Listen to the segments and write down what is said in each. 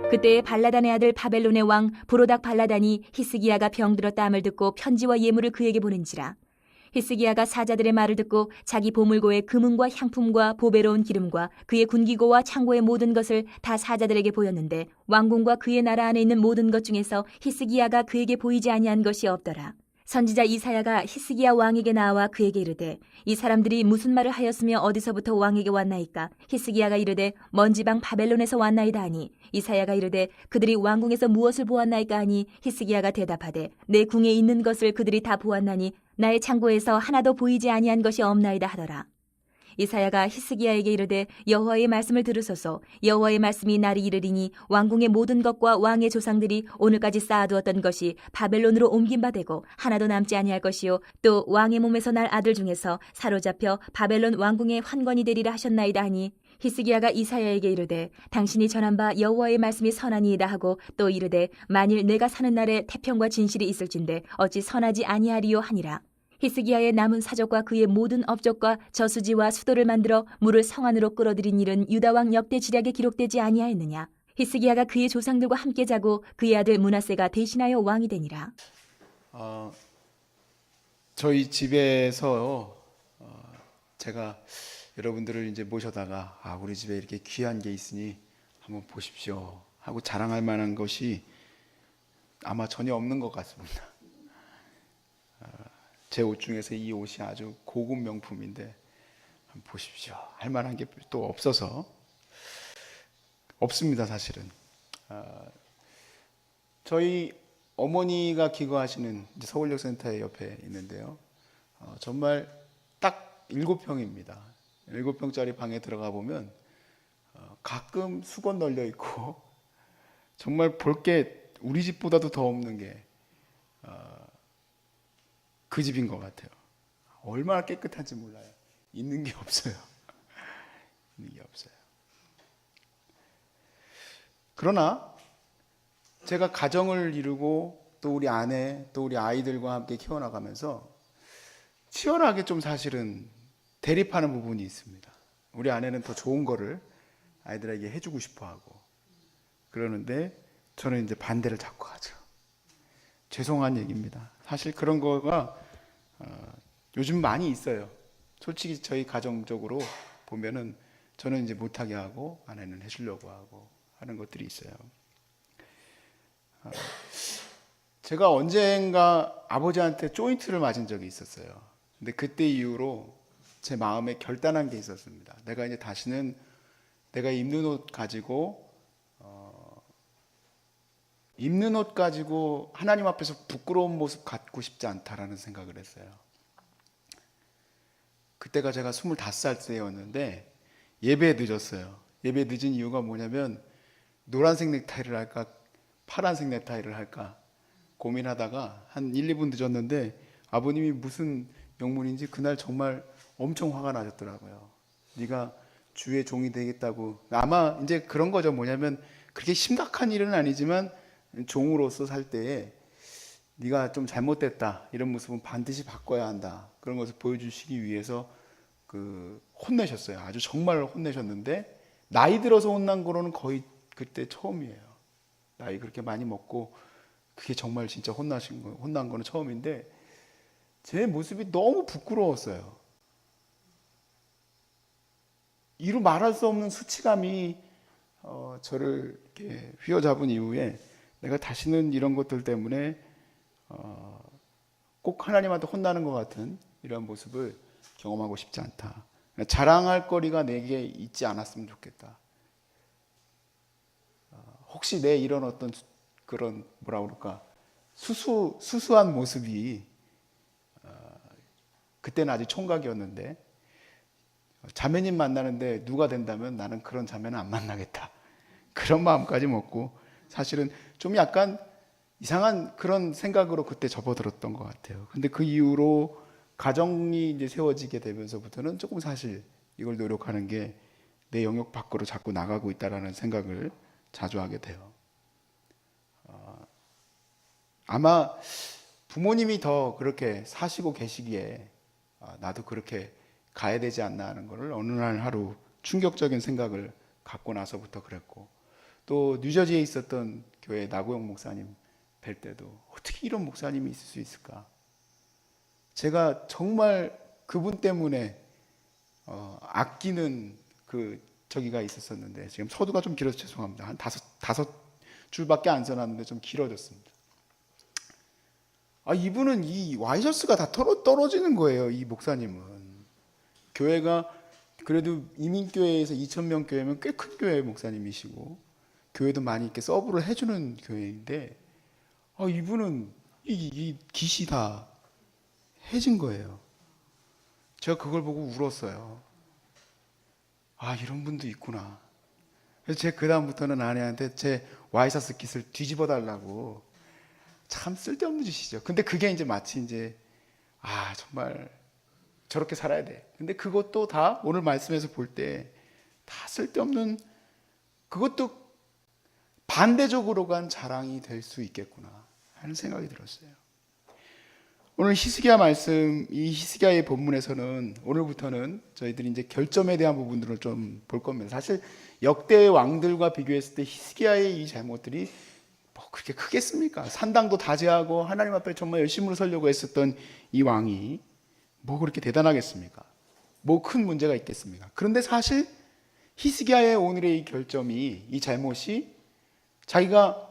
그때 발라단의 아들 바벨론의 왕 브로닥 발라단이 히스기야가 병들었다함을 듣고 편지와 예물을 그에게 보낸지라. 히스기야가 사자들의 말을 듣고 자기 보물고의 금은과 향품과 보배로운 기름과 그의 군기고와 창고의 모든 것을 다 사자들에게 보였는데 왕궁과 그의 나라 안에 있는 모든 것 중에서 히스기야가 그에게 보이지 아니한 것이 없더라. 선지자 이사야가 히스기야 왕에게 나와 그에게 이르되 이 사람들이 무슨 말을 하였으며 어디서부터 왕에게 왔나이까? 히스기야가 이르되 먼 지방 바벨론에서 왔나이다 하니 이사야가 이르되 그들이 왕궁에서 무엇을 보았나이까 하니 히스기야가 대답하되 내 궁에 있는 것을 그들이 다 보았나니 나의 창고에서 하나도 보이지 아니한 것이 없나이다 하더라. 이사야가 히스기야에게 이르되 여호와의 말씀을 들으소서. 여호와의 말씀이 날이 이르리니 왕궁의 모든 것과 왕의 조상들이 오늘까지 쌓아두었던 것이 바벨론으로 옮긴 바 되고 하나도 남지 아니할 것이요 또 왕의 몸에서 날 아들 중에서 사로잡혀 바벨론 왕궁의 환관이 되리라 하셨나이다 하니 히스기야가 이사야에게 이르되 당신이 전한 바 여호와의 말씀이 선하니이다 하고 또 이르되 만일 내가 사는 날에 태평과 진실이 있을진데 어찌 선하지 아니하리요 하니라. 히스기야의 남은 사적과 그의 모든 업적과 저수지와 수도를 만들어 물을 성 안으로 끌어들인 일은 유다왕 역대 지략에 기록되지 아니하였느냐. 히스기야가 그의 조상들과 함께 자고 그의 아들 므낫세가 대신하여 왕이 되니라. 저희 집에서 제가 여러분들을 이제 모셔다가 우리 집에 이렇게 귀한 게 있으니 한번 보십시오 하고 자랑할 만한 것이 아마 전혀 없는 것 같습니다. 제 옷 중에서 이 옷이 아주 고급 명품인데 한번 보십시오 할 만한 게 또 없어서 없습니다. 사실은 저희 어머니가 기거하시는 서울역 센터의 옆에 있는데요, 정말 딱 7평입니다 7평짜리 방에 들어가 보면 가끔 수건 널려 있고 정말 볼 게 우리 집보다도 더 없는 게 그 집인 것 같아요. 얼마나 깨끗한지 몰라요. 있는 게 없어요. 있는 게 없어요. 그러나 제가 가정을 이루고 또 우리 아내 또 우리 아이들과 함께 키워나가면서 치열하게 좀 사실은 대립하는 부분이 있습니다. 우리 아내는 더 좋은 거를 아이들에게 해주고 싶어하고 그러는데 저는 이제 반대를 자꾸 하죠. 죄송한 얘기입니다. 사실 그런 거가 요즘 많이 있어요. 솔직히 저희 가정적으로 보면은 저는 이제 못하게 하고 아내는 해주려고 하고 하는 것들이 있어요. 제가 언젠가 아버지한테 조인트를 맞은 적이 있었어요. 근데 그때 이후로 제 마음에 결단한 게 있었습니다. 내가 이제 다시는 내가 입는 옷 가지고 하나님 앞에서 부끄러운 모습 갖고 싶지 않다라는 생각을 했어요. 그때가 제가 25살 때였는데 예배에 늦었어요. 예배에 늦은 이유가 뭐냐면 노란색 넥타이를 할까 파란색 넥타이를 할까 고민하다가 한 1, 2분 늦었는데 아버님이 무슨 명분인지 그날 정말 엄청 화가 나셨더라고요. 네가 주의 종이 되겠다고. 아마 이제 그런 거죠. 뭐냐면 그렇게 심각한 일은 아니지만 종으로서 살 때에 네가 좀 잘못됐다 이런 모습은 반드시 바꿔야 한다 그런 것을 보여주시기 위해서 혼내셨어요. 아주 정말 혼내셨는데 나이 들어서 혼난 거로는 거의 그때 처음이에요. 나이 그렇게 많이 먹고 그게 정말 진짜 혼난 거는 처음인데 제 모습이 너무 부끄러웠어요. 이루 말할 수 없는 수치감이 저를 이렇게 휘어잡은 이후에 내가 다시는 이런 것들 때문에 꼭 하나님한테 혼나는 것 같은 이런 모습을 경험하고 싶지 않다. 자랑할 거리가 내게 있지 않았으면 좋겠다. 혹시 내 이런 어떤 그런 수수한 모습이 그때는 아직 총각이었는데 자매님 만나는데 누가 된다면 나는 그런 자매는 안 만나겠다. 그런 마음까지 먹고 사실은 좀 약간 이상한 그런 생각으로 그때 접어들었던 것 같아요. 근데 그 이후로 가정이 이제 세워지게 되면서부터는 조금 사실 이걸 노력하는 게 내 영역 밖으로 자꾸 나가고 있다라는 생각을 자주 하게 돼요. 아마 부모님이 더 그렇게 사시고 계시기에 나도 그렇게 가야 되지 않나 하는 거를 어느 날 하루 충격적인 생각을 갖고 나서부터 그랬고, 또 뉴저지에 있었던 교회 나고영 목사님 뵐 때도 어떻게 이런 목사님이 있을 수 있을까? 제가 정말 그분 때문에 아끼는 그 저기가 있었었는데, 지금 서두가 좀 길어서 죄송합니다. 한 다섯 줄밖에 안 써놨는데 좀 길어졌습니다. 이분은 이 와이셔츠가 다 떨어지는 거예요. 이 목사님은. 교회가 그래도 이민교회에서 2,000명 교회면 꽤 큰 교회 목사님이시고, 교회도 많이 이렇게 서브를 해주는 교회인데, 이분은 이 깃이 다 해진 거예요. 제가 그걸 보고 울었어요. 이런 분도 있구나. 그래서 제가 그 다음부터는 아내한테 제 와이셔츠 깃을 뒤집어 달라고. 참 쓸데없는 짓이죠. 근데 그게 이제 마치 이제 정말 저렇게 살아야 돼. 근데 그것도 다 오늘 말씀에서 볼 때 다 쓸데없는, 그것도 반대적으로 간 자랑이 될 수 있겠구나 하는 생각이 들었어요. 오늘 히스기야 말씀, 이 히스기야의 본문에서는 오늘부터는 저희들이 이제 결점에 대한 부분들을 좀 볼 겁니다. 사실 역대 왕들과 비교했을 때 히스기야의 이 잘못들이 뭐 그렇게 크겠습니까? 산당도 다제하고 하나님 앞에 정말 열심으로 서려고 했었던 이 왕이 뭐 그렇게 대단하겠습니까? 뭐 큰 문제가 있겠습니까? 그런데 사실 히스기야의 오늘의 이 결점이, 이 잘못이 자기가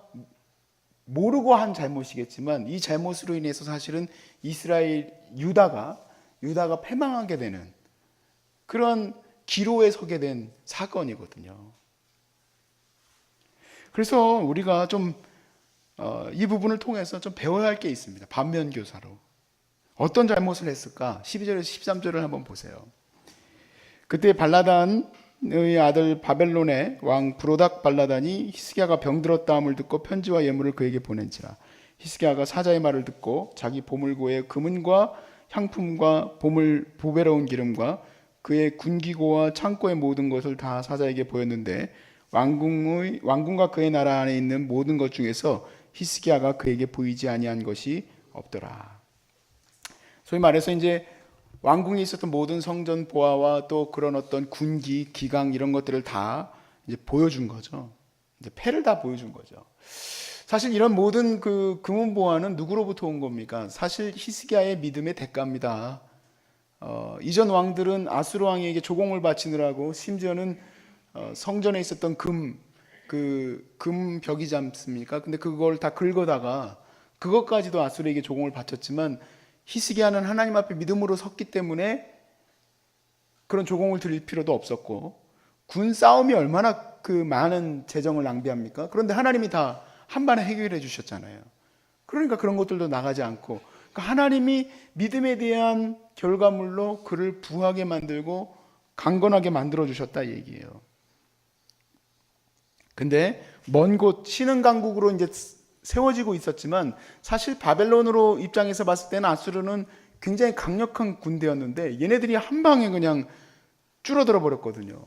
모르고 한 잘못이겠지만 이 잘못으로 인해서 사실은 유다가 패망하게 되는 그런 기로에 서게 된 사건이거든요. 그래서 우리가 좀 이 부분을 통해서 좀 배워야 할 게 있습니다. 반면교사로. 어떤 잘못을 했을까? 12절에서 13절을 한번 보세요. 그때 발라단의 아들 바벨론의 왕 브로닥 발라단이 히스기야가 병들었다함을 듣고 편지와 예물을 그에게 보낸지라. 히스기야가 사자의 말을 듣고 자기 보물고에 금은과 향품과 보배로운 기름과 그의 군기고와 창고의 모든 것을 다 사자에게 보였는데 왕궁과 그의 나라 안에 있는 모든 것 중에서 히스기야가 그에게 보이지 아니한 것이 없더라. 소위 말해서 이제 왕궁에 있었던 모든 성전 보화와 또 그런 어떤 군기, 기강 이런 것들을 다 이제 보여준 거죠. 이제 패를 다 보여준 거죠. 사실 이런 모든 그 금은 보화는 누구로부터 온 겁니까? 사실 히스기야의 믿음의 대가입니다. 이전 왕들은 아수르 왕에게 조공을 바치느라고 심지어는 성전에 있었던 금 벽이지 않습니까? 근데 그걸 다 긁어다가 그것까지도 아수르에게 조공을 바쳤지만 히스기야는 하나님 앞에 믿음으로 섰기 때문에 그런 조공을 드릴 필요도 없었고, 군 싸움이 얼마나 그 많은 재정을 낭비합니까? 그런데 하나님이 다 한 번에 해결해 주셨잖아요. 그러니까 그런 것들도 나가지 않고, 그러니까 하나님이 믿음에 대한 결과물로 그를 부하게 만들고 강건하게 만들어 주셨다 얘기예요. 근데 먼 곳 신흥 강국으로 이제 세워지고 있었지만 사실 바벨론으로 입장에서 봤을 때는 아수르는 굉장히 강력한 군대였는데 얘네들이 한 방에 그냥 줄어들어 버렸거든요.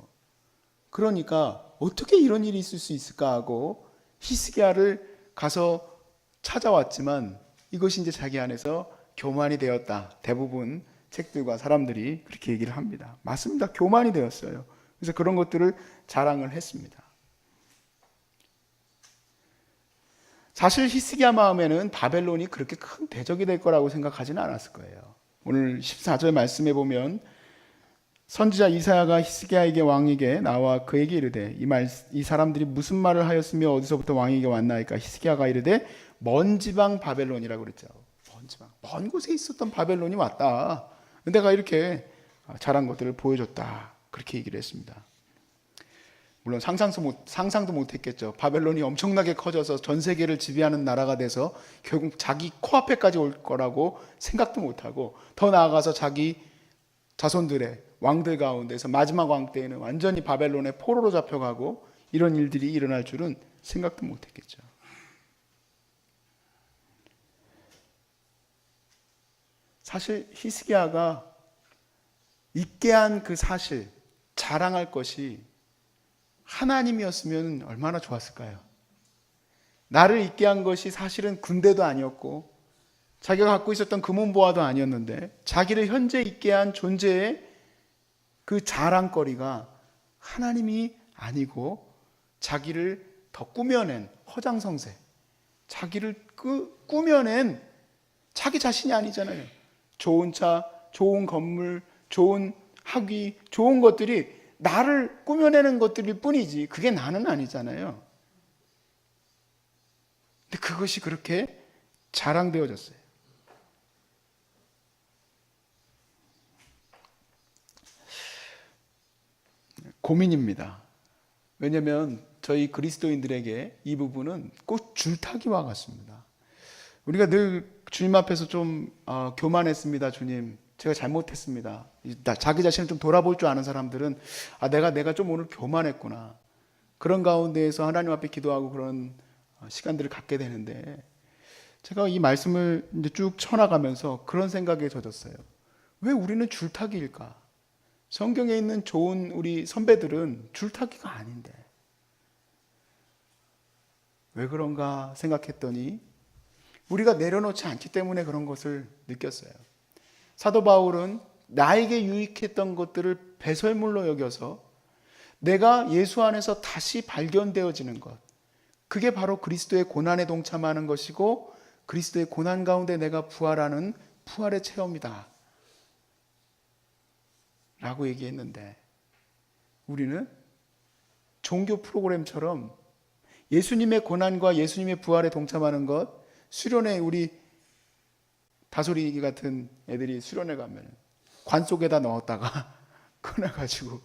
그러니까 어떻게 이런 일이 있을 수 있을까 하고 히스기야를 가서 찾아왔지만 이것이 이제 자기 안에서 교만이 되었다. 대부분 책들과 사람들이 그렇게 얘기를 합니다. 맞습니다. 교만이 되었어요. 그래서 그런 것들을 자랑을 했습니다. 사실 히스기야 마음에는 바벨론이 그렇게 큰 대적이 될 거라고 생각하지는 않았을 거예요. 오늘 14절 말씀에 보면 선지자 이사야가 히스기야에게 왕에게 나와 그에게 이르되 이 사람들이 무슨 말을 하였으며 어디서부터 왕에게 왔나이까. 히스기야가 이르되 먼 지방 바벨론이라고 그랬죠. 먼 지방, 먼 곳에 있었던 바벨론이 왔다. 내가 이렇게 잘한 것들을 보여줬다. 그렇게 얘기를 했습니다. 물론 상상도 못했겠죠. 바벨론이 엄청나게 커져서 전 세계를 지배하는 나라가 돼서 결국 자기 코앞에까지 올 거라고 생각도 못하고, 더 나아가서 자기 자손들의 왕들 가운데서 마지막 왕 때에는 완전히 바벨론의 포로로 잡혀가고 이런 일들이 일어날 줄은 생각도 못했겠죠. 사실 히스기야가 있게 한 그 사실, 자랑할 것이 하나님이었으면 얼마나 좋았을까요? 나를 있게 한 것이 사실은 군대도 아니었고 자기가 갖고 있었던 금은보화도 아니었는데 자기를 현재 있게 한 존재의 그 자랑거리가 하나님이 아니고 자기를 더 꾸며낸 허장성세, 자기를 꾸며낸 자기 자신이 아니잖아요. 좋은 차, 좋은 건물, 좋은 학위, 좋은 것들이 나를 꾸며내는 것들일 뿐이지 그게 나는 아니잖아요. 근데 그것이 그렇게 자랑되어졌어요. 고민입니다. 왜냐하면 저희 그리스도인들에게 이 부분은 꼭 줄타기와 같습니다. 우리가 늘 주님 앞에서 좀 교만했습니다. 주님, 제가 잘못했습니다. 자기 자신을 좀 돌아볼 줄 아는 사람들은 내가 좀 오늘 교만했구나. 그런 가운데에서 하나님 앞에 기도하고 그런 시간들을 갖게 되는데, 제가 이 말씀을 이제 쭉 쳐나가면서 그런 생각에 젖었어요. 왜 우리는 줄타기일까? 성경에 있는 좋은 우리 선배들은 줄타기가 아닌데 왜 그런가 생각했더니 우리가 내려놓지 않기 때문에 그런 것을 느꼈어요. 사도 바울은 나에게 유익했던 것들을 배설물로 여겨서 내가 예수 안에서 다시 발견되어지는 것, 그게 바로 그리스도의 고난에 동참하는 것이고 그리스도의 고난 가운데 내가 부활하는 부활의 체험이다 라고 얘기했는데, 우리는 종교 프로그램처럼 예수님의 고난과 예수님의 부활에 동참하는 것, 수련회, 우리 다솔이 같은 애들이 수련회 가면 관 속에다 넣었다가 꺼내가지고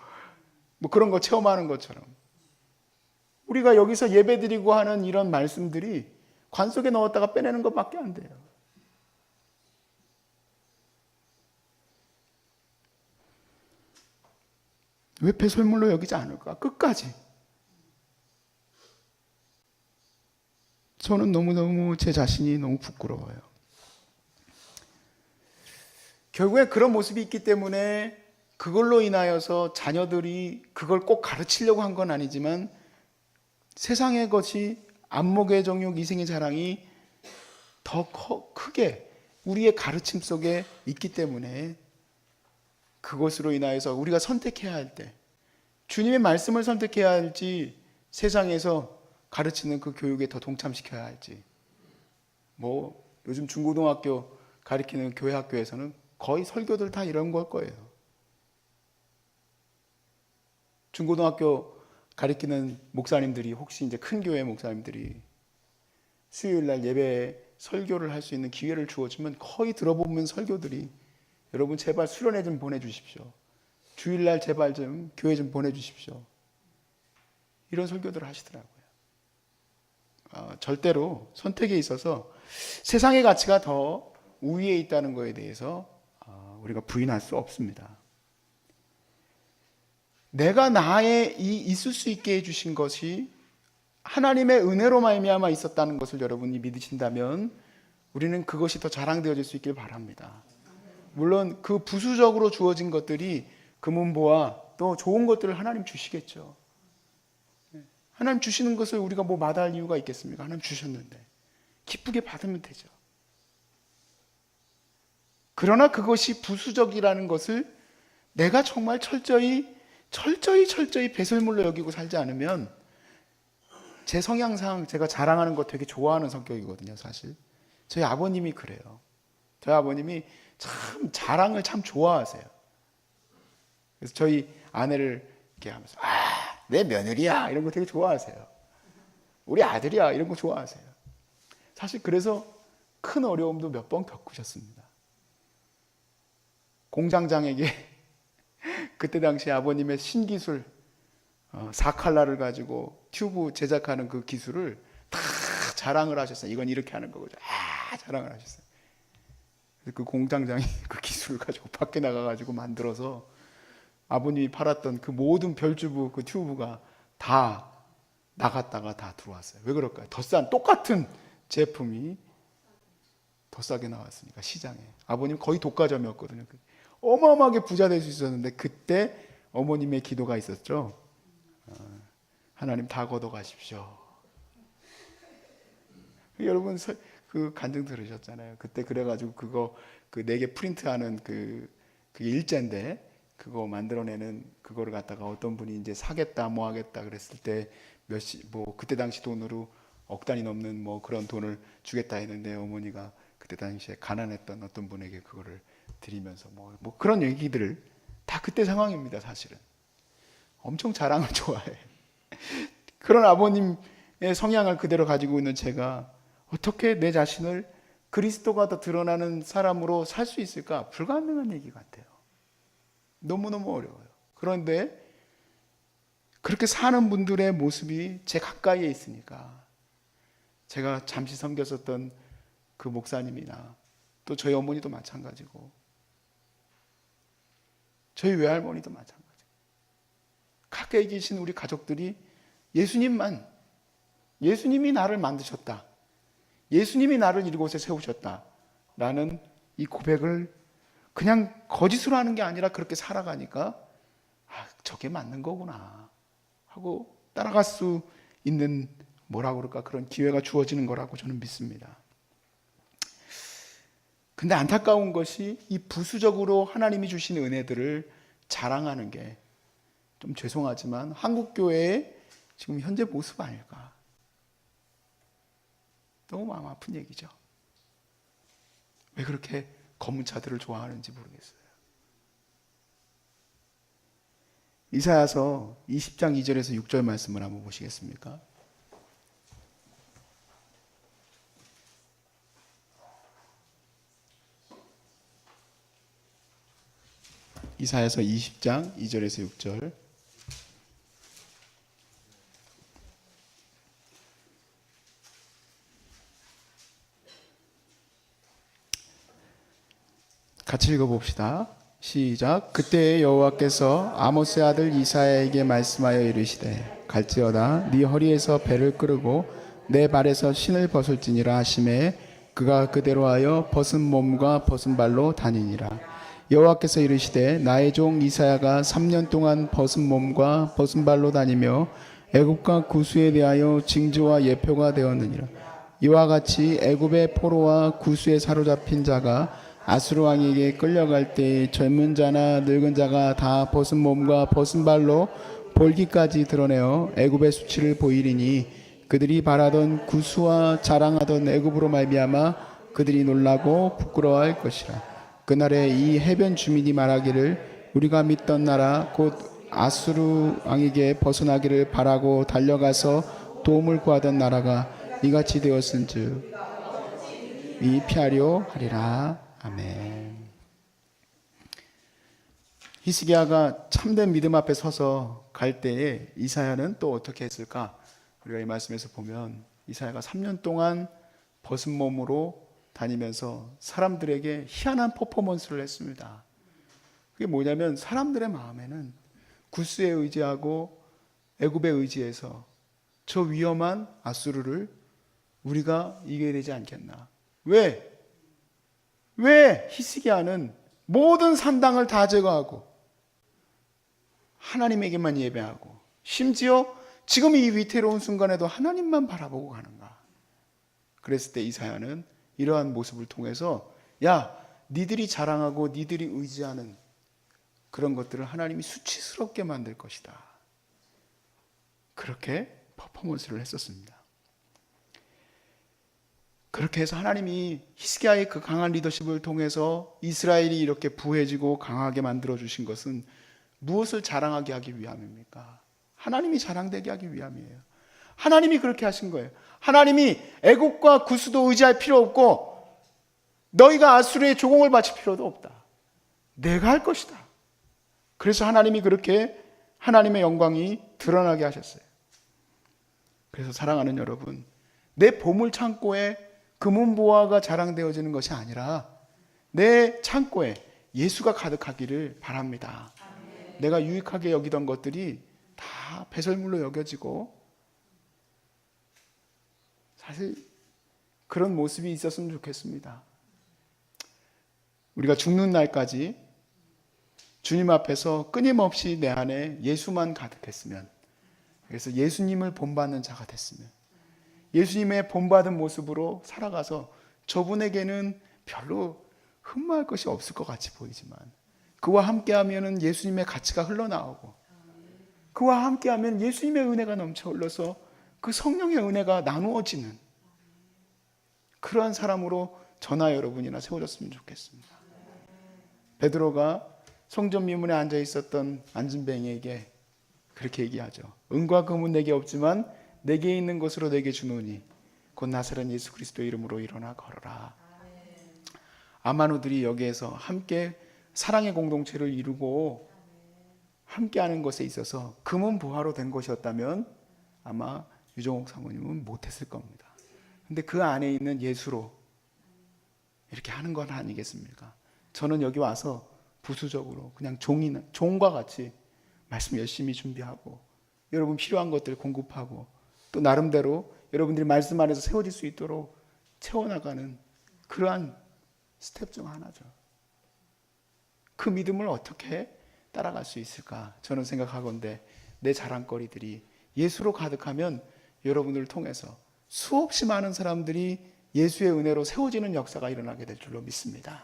뭐 그런 거 체험하는 것처럼 우리가 여기서 예배드리고 하는 이런 말씀들이 관 속에 넣었다가 빼내는 것밖에 안 돼요. 왜 배설물로 여기지 않을까? 끝까지. 저는 너무너무 제 자신이 너무 부끄러워요. 결국에 그런 모습이 있기 때문에 그걸로 인하여서 자녀들이 그걸 꼭 가르치려고 한 건 아니지만 세상의 것이 안목의 정욕, 이생의 자랑이 더 크게 우리의 가르침 속에 있기 때문에 그것으로 인하여서 우리가 선택해야 할 때 주님의 말씀을 선택해야 할지 세상에서 가르치는 그 교육에 더 동참시켜야 할지, 뭐 요즘 중고등학교 가르치는 교회 학교에서는 거의 설교들 다 이런 걸 거예요. 중고등학교 가르치는 목사님들이 혹시 이제 큰 교회 목사님들이 수요일 날 예배 설교를 할 수 있는 기회를 주어지면 거의 들어보면 설교들이 여러분 제발 수련회 좀 보내주십시오. 주일날 제발 좀 교회 좀 보내주십시오. 이런 설교들을 하시더라고요. 절대로 선택에 있어서 세상의 가치가 더 우위에 있다는 것에 대해서 우리가 부인할 수 없습니다. 내가 나에 있을 수 있게 해주신 것이 하나님의 은혜로 말미암아 있었다는 것을 여러분이 믿으신다면 우리는 그것이 더 자랑되어질 수 있길 바랍니다. 물론 그 부수적으로 주어진 것들이 금은보화 또 좋은 것들을 하나님 주시겠죠. 하나님 주시는 것을 우리가 뭐 마다할 이유가 있겠습니까? 하나님 주셨는데 기쁘게 받으면 되죠. 그러나 그것이 부수적이라는 것을 내가 정말 철저히 배설물로 여기고 살지 않으면, 제 성향상 제가 자랑하는 거 되게 좋아하는 성격이거든요. 사실 저희 아버님이 그래요. 저희 아버님이 참 자랑을 참 좋아하세요. 그래서 저희 아내를 이렇게 하면서 내 며느리야 이런 거 되게 좋아하세요. 우리 아들이야 이런 거 좋아하세요. 사실 그래서 큰 어려움도 몇 번 겪으셨습니다. 공장장에게 그때 당시 아버님의 신기술 4칼라를 가지고 튜브 제작하는 그 기술을 다 자랑을 하셨어요. 이건 이렇게 하는 거죠. 자랑을 하셨어요. 그 공장장이 그 기술을 가지고 밖에 나가가지고 만들어서 아버님이 팔았던 그 모든 별주부 그 튜브가 다 나갔다가 다 들어왔어요. 왜 그럴까요? 더 싼 똑같은 제품이 더 싸게 나왔으니까 시장에. 아버님 거의 독과점이었거든요. 어마어마하게 부자 될 수 있었는데 그때 어머님의 기도가 있었죠. 하나님 다 걷어가십시오. 여러분 그 간증 들으셨잖아요. 그때 그래가지고 그거 그 4개 프린트하는 그 일자인데 그거 만들어내는 그거를 갖다가 어떤 분이 이제 사겠다 뭐 하겠다 그랬을 때 뭐 그때 당시 돈으로 억 단위 넘는 뭐 그런 돈을 주겠다 했는데 어머니가 그때 당시에 가난했던 어떤 분에게 그거를 드리면서 뭐 그런 얘기들을 다 그때 상황입니다. 사실은 엄청 자랑을 좋아해. 그런 아버님의 성향을 그대로 가지고 있는 제가 어떻게 내 자신을 그리스도가 더 드러나는 사람으로 살 수 있을까? 불가능한 얘기 같아요. 너무너무 어려워요. 그런데 그렇게 사는 분들의 모습이 제 가까이에 있으니까 제가 잠시 섬겼었던 그 목사님이나 또 저희 어머니도 마찬가지고 저희 외할머니도 마찬가지고 가까이 계신 우리 가족들이 예수님이 나를 만드셨다. 예수님이 나를 이곳에 세우셨다라는 이 고백을 그냥 거짓으로 하는 게 아니라 그렇게 살아가니까 저게 맞는 거구나 하고 따라갈 수 있는 뭐라고 그럴까 그런 기회가 주어지는 거라고 저는 믿습니다. 근데 안타까운 것이 이 부수적으로 하나님이 주신 은혜들을 자랑하는 게 좀 죄송하지만 한국 교회의 지금 현재 모습 아닐까. 너무 마음 아픈 얘기죠. 왜 그렇게 검은 차들을 좋아하는지 모르겠어요. 이사야서 20장 2절에서 6절 말씀을 한번 보시겠습니까? 이사야서 20장 2절에서 6절. 같이 읽어봅시다. 시작. 그때 여호와께서 아모스의 아들 이사야에게 말씀하여 이르시되 갈지어다 네 허리에서 배를 끄르고 내 발에서 신을 벗을지니라 하시매 그가 그대로 하여 벗은 몸과 벗은 발로 다니니라. 여호와께서 이르시되 나의 종 이사야가 3년 동안 벗은 몸과 벗은 발로 다니며 애굽과 구스에 대하여 징조와 예표가 되었느니라. 이와 같이 애굽의 포로와 구스에 사로잡힌 자가 아수르 왕에게 끌려갈 때 젊은 자나 늙은 자가 다 벗은 몸과 벗은 발로 볼기까지 드러내어 애굽의 수치를 보이리니 그들이 바라던 구스와 자랑하던 애굽으로 말미암아 그들이 놀라고 부끄러워할 것이라. 그날에 이 해변 주민이 말하기를 우리가 믿던 나라 곧 아수르 왕에게 벗어나기를 바라고 달려가서 도움을 구하던 나라가 이같이 되었은즉 이 피하려 하리라. 아멘. 히스기야가 참된 믿음 앞에 서서 갈 때에 이사야는 또 어떻게 했을까? 우리가 이 말씀에서 보면 이사야가 3년 동안 벗은 몸으로 다니면서 사람들에게 희한한 퍼포먼스를 했습니다. 그게 뭐냐면 사람들의 마음에는 구스에 의지하고 애굽에 의지해서 저 위험한 아수르를 우리가 이겨야 되지 않겠나? 왜 히스기야는 모든 산당을 다 제거하고 하나님에게만 예배하고 심지어 지금 이 위태로운 순간에도 하나님만 바라보고 가는가? 그랬을 때 이사야는 이러한 모습을 통해서 야, 니들이 자랑하고 니들이 의지하는 그런 것들을 하나님이 수치스럽게 만들 것이다. 그렇게 퍼포먼스를 했었습니다. 그렇게 해서 하나님이 히스기야의 그 강한 리더십을 통해서 이스라엘이 이렇게 부해지고 강하게 만들어 주신 것은 무엇을 자랑하게 하기 위함입니까? 하나님이 자랑되게 하기 위함이에요. 하나님이 그렇게 하신 거예요. 하나님이 애굽과 구스도 의지할 필요 없고 너희가 아수르의 조공을 바칠 필요도 없다. 내가 할 것이다. 그래서 하나님이 그렇게 하나님의 영광이 드러나게 하셨어요. 그래서 사랑하는 여러분, 내 보물 창고에 금은보화가 자랑되어지는 것이 아니라 내 창고에 예수가 가득하기를 바랍니다. 아멘. 내가 유익하게 여기던 것들이 다 배설물로 여겨지고 사실 그런 모습이 있었으면 좋겠습니다. 우리가 죽는 날까지 주님 앞에서 끊임없이 내 안에 예수만 가득했으면, 그래서 예수님을 본받는 자가 됐으면, 예수님의 본받은 모습으로 살아가서 저분에게는 별로 흠모할 것이 없을 것 같이 보이지만 그와 함께하면 예수님의 가치가 흘러나오고, 그와 함께하면 예수님의 은혜가 넘쳐 흘러서 그 성령의 은혜가 나누어지는 그러한 사람으로 저나 여러분이나 세워졌으면 좋겠습니다. 베드로가 성전 미문에 앉아 있었던 안진뱅이에게 그렇게 얘기하죠. 은과 금은 내게 없지만 내게 있는 것으로 내게 주노니 곧 나사렛 예수 그리스도의 이름으로 일어나 걸어라. 아마누들이 여기에서 함께 사랑의 공동체를 이루고 함께하는 것에 있어서 금은 부하로 된 것이었다면 아마 유정옥 사모님은 못했을 겁니다. 근데 그 안에 있는 예수로 이렇게 하는 건 아니겠습니까? 저는 여기 와서 부수적으로 그냥 종과 같이 말씀 열심히 준비하고 여러분 필요한 것들 공급하고 또 나름대로 여러분들이 말씀 안에서 세워질 수 있도록 채워나가는 그러한 스텝 중 하나죠. 그 믿음을 어떻게 따라갈 수 있을까? 저는 생각하건대 내 자랑거리들이 예수로 가득하면 여러분들을 통해서 수없이 많은 사람들이 예수의 은혜로 세워지는 역사가 일어나게 될 줄로 믿습니다.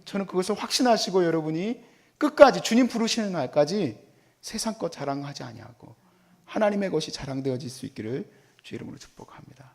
저는 그것을 확신하시고 여러분이 끝까지 주님 부르시는 날까지 세상 것 자랑하지 아니하고 하나님의 것이 자랑되어질 수 있기를 주 이름으로 축복합니다.